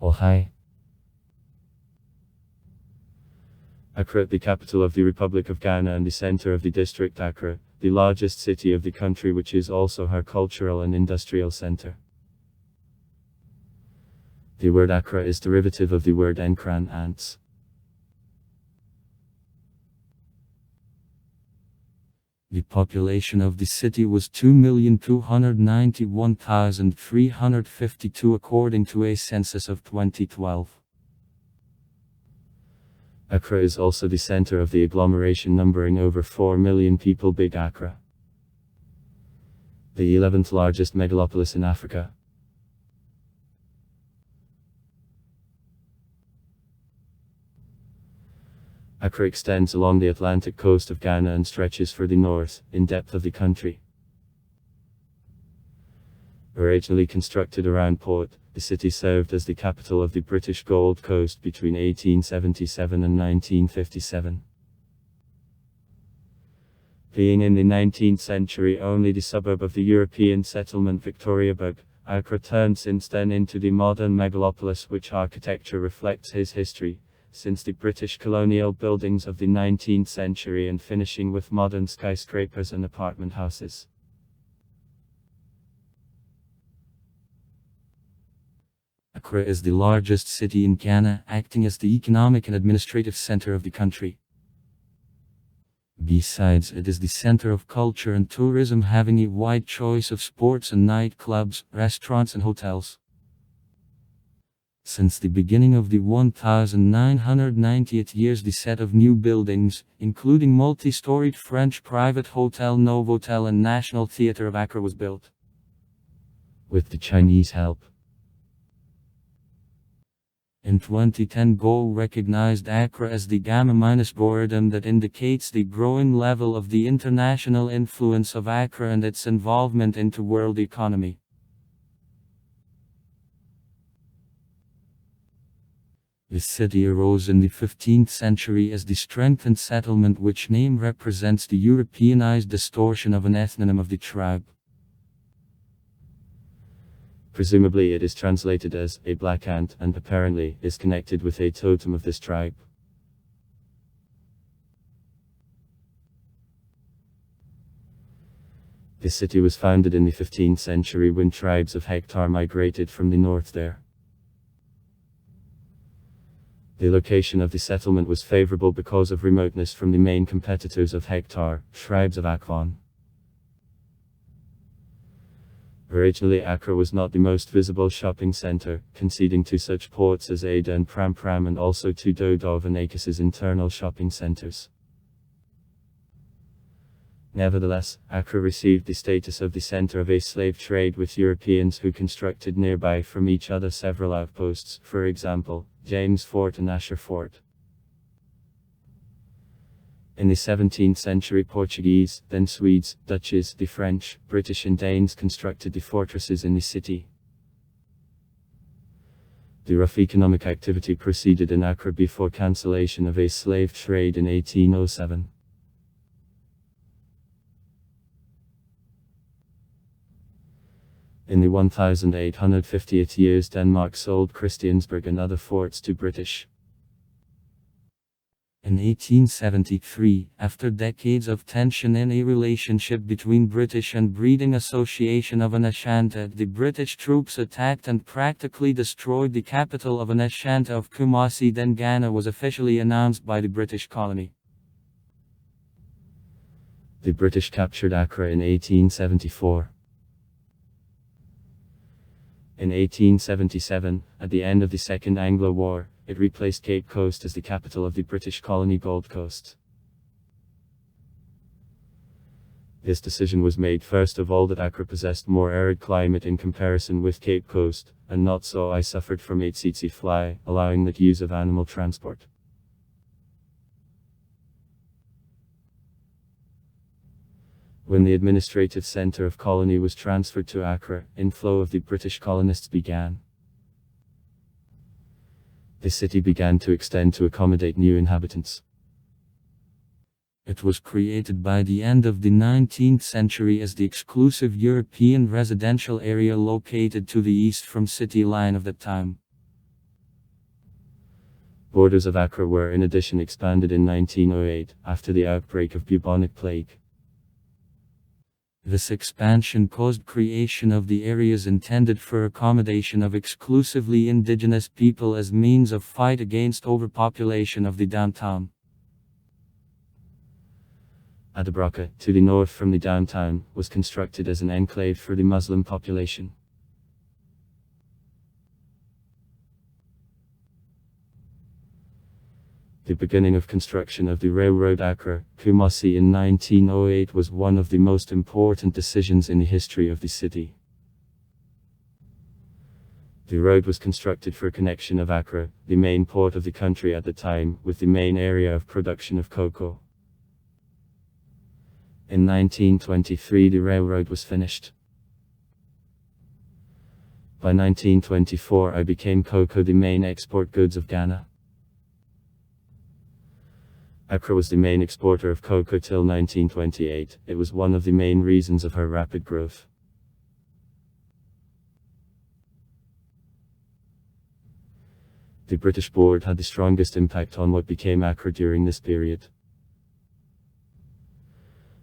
Oh hi. Accra, the capital of the Republic of Ghana and the center of the district Accra, the largest city of the country, which is also her cultural and industrial center. The word Accra is derivative of the word Nkran, ants. The population of the city was 2,291,352 according to a census of 2012. Accra is also the center of the agglomeration numbering over 4 million people, Big Accra, the 11th largest megalopolis in Africa. Accra extends along the Atlantic coast of Ghana and stretches for the north, in depth of the country. Originally constructed around Port, the city served as the capital of the British Gold Coast between 1877 and 1957. Being in the 19th century only the suburb of the European settlement Victoriaburg, Accra turned since then into the modern megalopolis, which architecture reflects his history, since the British colonial buildings of the 19th century and finishing with modern skyscrapers and apartment houses. Accra is the largest city in Ghana, acting as the economic and administrative center of the country. Besides, it is the center of culture and tourism, having a wide choice of sports and nightclubs, restaurants and hotels. Since the beginning of the 1990th years, the set of new buildings, including multi-storied French private hotel Novotel and National Theatre of Accra, was built. With the Chinese help. In 2010, GO recognized Accra as the Gamma-boredom that indicates the growing level of the international influence of Accra and its involvement into world economy. The city arose in the 15th century as the strengthened settlement, which name represents the Europeanized distortion of an ethnonym of the tribe. Presumably it is translated as a black ant and apparently is connected with a totem of this tribe. The city was founded in the 15th century when tribes of Hektar migrated from the north there. The location of the settlement was favorable because of remoteness from the main competitors of Hektar, tribes of Akvan. Originally, Accra was not the most visible shopping center, conceding to such ports as Ada and Pram Pram and also to Dodov and Akis's internal shopping centers. Nevertheless, Accra received the status of the center of a slave trade with Europeans who constructed nearby from each other several outposts, for example, James Fort and Asher Fort. In the 17th century, Portuguese, then Swedes, Dutches, the French, British and Danes constructed the fortresses in the city. The rough economic activity proceeded in Accra before cancellation of a slave trade in 1807. In the 1850th years, Denmark sold Christiansborg and other forts to British. In 1873, after decades of tension in a relationship between British and Breeding Association of an Ashanti, the British troops attacked and practically destroyed the capital of an Ashanti of Kumasi. Then Ghana was officially announced by the British colony. The British captured Accra in 1874. In 1877, at the end of the Second Anglo War, it replaced Cape Coast as the capital of the British colony Gold Coast. This decision was made first of all that Accra possessed more arid climate in comparison with Cape Coast, and not so I suffered from a tsetse fly, allowing the use of animal transport. When the administrative center of colony was transferred to Accra, inflow of the British colonists began. The city began to extend to accommodate new inhabitants. It was created by the end of the 19th century as the exclusive European residential area located to the east from city line of that time. Borders of Accra were in addition expanded in 1908, after the outbreak of bubonic plague. This expansion caused creation of the areas intended for accommodation of exclusively indigenous people as means of fight against overpopulation of the downtown. Adabraka, to the north from the downtown, was constructed as an enclave for the Muslim population. The beginning of construction of the railroad Accra-Kumasi in 1908 was one of the most important decisions in the history of the city. The road was constructed for connection of Accra, the main port of the country at the time, with the main area of production of cocoa. In 1923 the railroad was finished. By 1924 I became cocoa the main export goods of Ghana. Accra was the main exporter of cocoa till 1928. It was one of the main reasons of her rapid growth. The British board had the strongest impact on what became Accra during this period.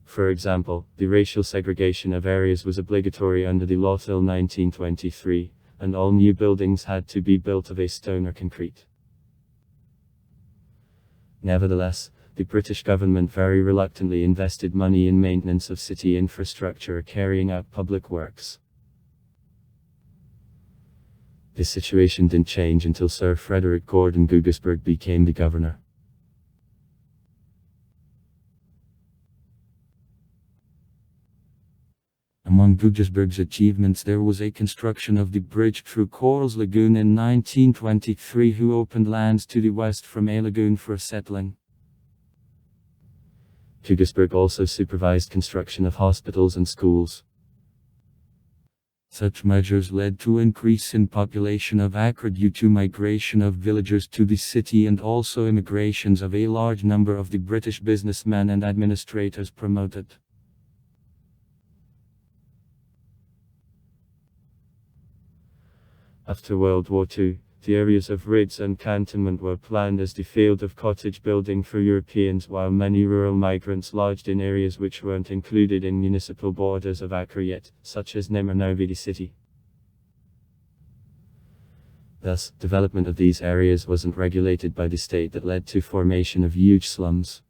For example, the racial segregation of areas was obligatory under the law till 1923, and all new buildings had to be built of stone or concrete. Nevertheless, the British government very reluctantly invested money in maintenance of city infrastructure or carrying out public works. This situation didn't change until Sir Frederick Gordon Guggisberg became the governor. Among Guggisberg's achievements there was a construction of the bridge through Corals Lagoon in 1923, who opened lands to the west from a lagoon for settling. Guggisberg also supervised construction of hospitals and schools. Such measures led to increase in population of Accra due to migration of villagers to the city and also immigrations of a large number of the British businessmen and administrators promoted. After World War II, the areas of Rids and Cantonment were planned as the field of cottage building for Europeans, while many rural migrants lodged in areas which weren't included in municipal borders of Accra yet, such as Nemernovidi city. Thus, development of these areas wasn't regulated by the state, that led to formation of huge slums.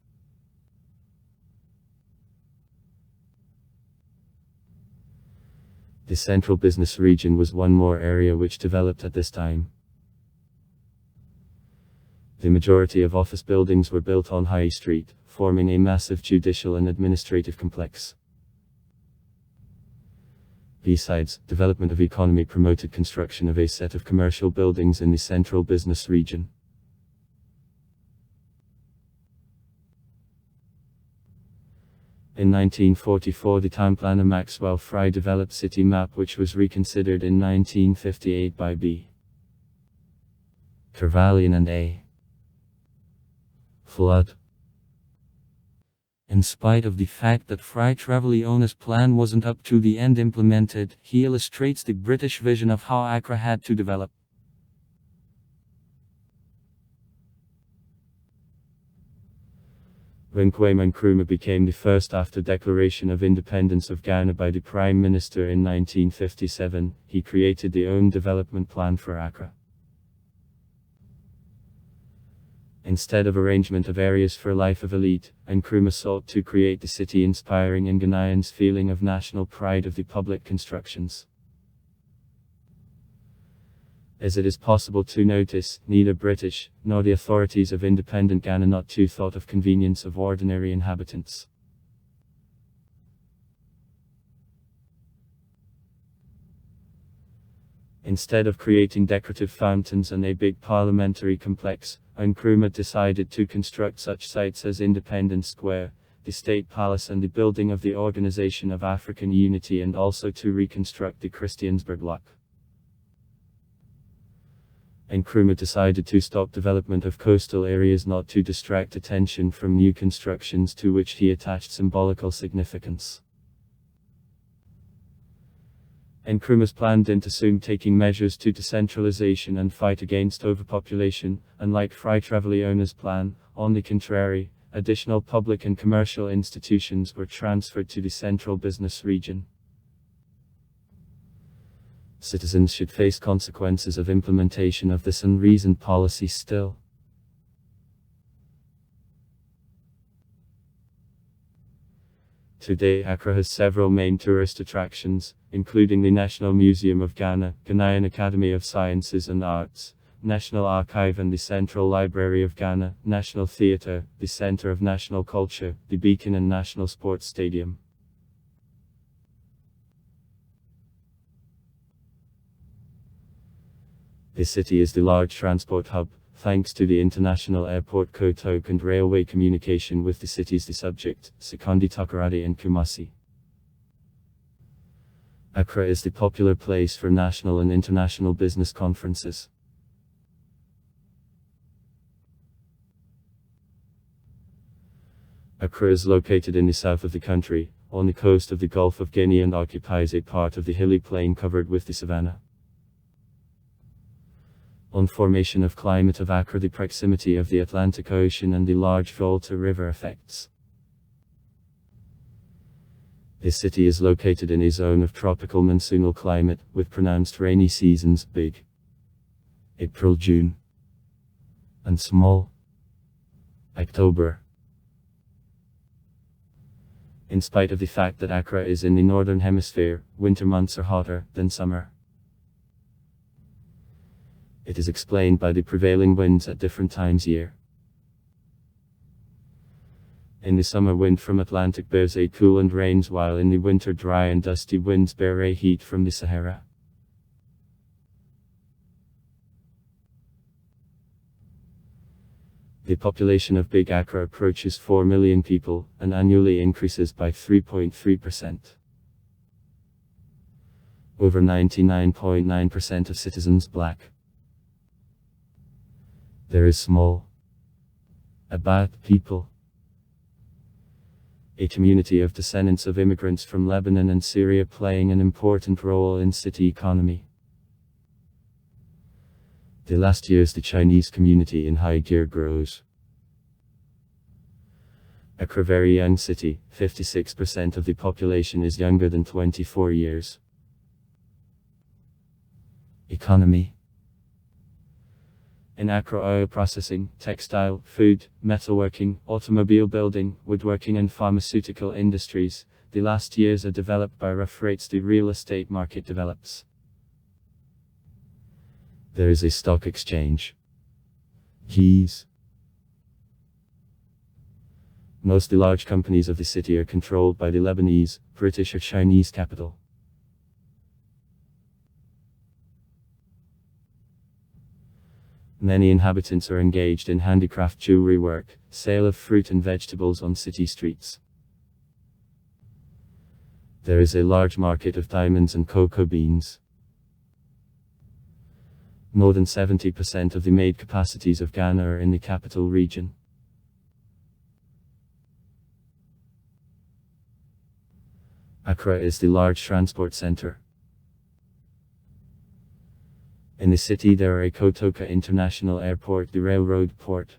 The central business region was one more area which developed at this time. The majority of office buildings were built on High Street, forming a massive judicial and administrative complex. Besides, development of economy promoted construction of a set of commercial buildings in the central business region. In 1944 the town planner Maxwell Fry developed city map, which was reconsidered in 1958 by B. Trevelyan and A. Flood. In spite of the fact that Fry Trevelyan's plan wasn't up to the end implemented, he illustrates the British vision of how Accra had to develop. When Kwame Nkrumah became the first after declaration of independence of Ghana by the Prime Minister in 1957, he created the own development plan for Accra. Instead of arrangement of areas for life of elite, Nkrumah sought to create the city inspiring in Ghanaians feeling of national pride of the public constructions. As it is possible to notice, neither British, nor the authorities of independent Ghana not too thought of convenience of ordinary inhabitants. Instead of creating decorative fountains and a big parliamentary complex, Nkrumah decided to construct such sites as Independence Square, the State Palace and the building of the Organization of African Unity, and also to reconstruct the Christiansburg Lock. Nkrumah decided to stop development of coastal areas not to distract attention from new constructions to which he attached symbolical significance. Nkrumah's planned in to soon taking measures to decentralization and fight against overpopulation. Unlike Frei Trevelliona's plan, on the contrary, additional public and commercial institutions were transferred to the central business region. Citizens should face consequences of implementation of this unreasoned policy still. Today, Accra has several main tourist attractions, including the National Museum of Ghana, Ghanaian Academy of Sciences and Arts, National Archive and the Central Library of Ghana, National Theatre, the Centre of National Culture, the Beacon and National Sports Stadium. The city is the large transport hub, thanks to the international airport Kotok and railway communication with the cities the subject, Sekondi Takoradi and Kumasi. Accra is the popular place for national and international business conferences. Accra is located in the south of the country, on the coast of the Gulf of Guinea and occupies a part of the hilly plain covered with the savanna. On formation of climate of Accra, the proximity of the Atlantic Ocean and the large Volta River affects. The city is located in a zone of tropical monsoonal climate, with pronounced rainy seasons, big April-June, and small October. In spite of the fact that Accra is in the northern hemisphere, winter months are hotter than summer. It is explained by the prevailing winds at different times year. In the summer, wind from Atlantic bears a cool and rains, while in the winter dry and dusty winds bear a heat from the Sahara. The population of Big Accra approaches 4 million people, and annually increases by 3.3%. Over 99.9% of citizens black. There is small about people. A community of descendants of immigrants from Lebanon and Syria playing an important role in city economy. The last years the Chinese community in high gear grows. Accra, very young city, 56% of the population is younger than 24 years. Economy. In Accra, oil processing, textile, food, metalworking, automobile building, woodworking and pharmaceutical industries, the last years are developed by rough rates the real estate market develops. There is a stock exchange. Keys. Most the large companies of the city are controlled by the Lebanese, British or Chinese capital. Many inhabitants are engaged in handicraft jewelry work, sale of fruit and vegetables on city streets. There is a large market of diamonds and cocoa beans. More than 70% of the made capacities of Ghana are in the capital region. Accra is the large transport center. In the city there are a Kotoka International Airport, the railroad port.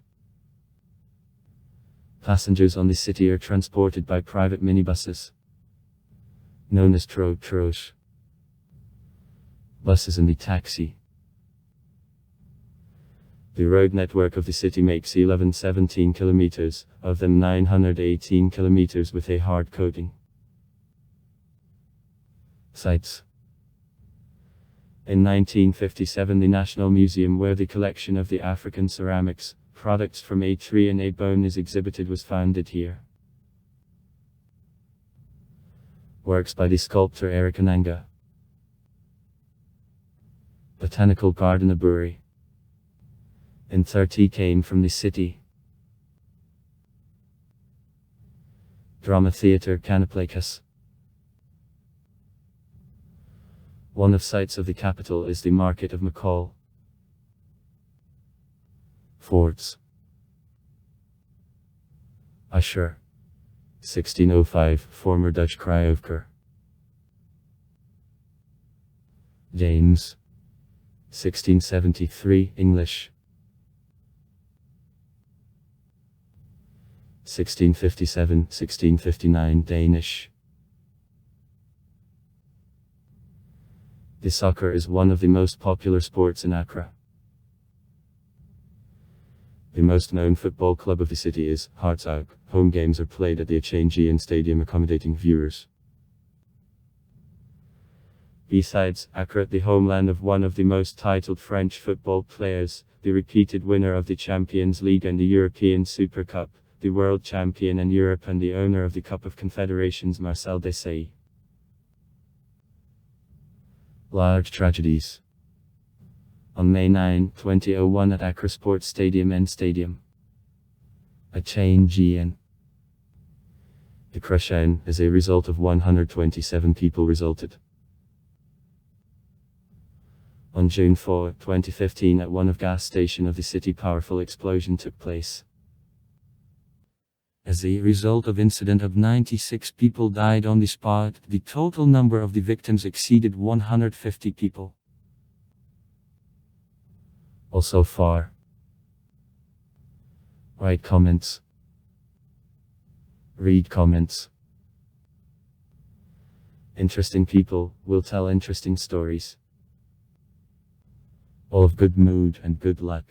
Passengers on the city are transported by private minibuses, known as tros. Buses and the taxi. The road network of the city makes 1117 kilometers, of them 918 kilometers with a hard coating. Sites. In 1957 the National Museum, where the collection of the African ceramics, products from a tree and a bone is exhibited, was founded here. Works by the sculptor Eric Ananga. Botanical Garden Aburi. In 30 came from the city. Drama Theatre Canoplakas. One of sites of the capital is the market of McCall. Forts. Usher. 1605, former Dutch Kruijofker. James. 1673 English. 1657-1659 Danish. The soccer is one of the most popular sports in Accra. The most known football club of the city is Hearts. Home games are played at the Accra Stadium, accommodating viewers. Besides, Accra, the homeland of one of the most titled French football players, the repeated winner of the Champions League and the European Super Cup, the world champion in Europe and the owner of the Cup of Confederations Marcel Desailly. Large tragedies. On May 9, 2001 at Accra Sports Stadium and Stadium, a change in the crash as a result of 127 people resulted. On June 4, 2015 at one of gas station of the city, powerful explosion took place. As a result of incident of 96 people died on the spot, the total number of the victims exceeded 150 people. Also far. Write comments. Read comments. Interesting people will tell interesting stories. All of good mood and good luck.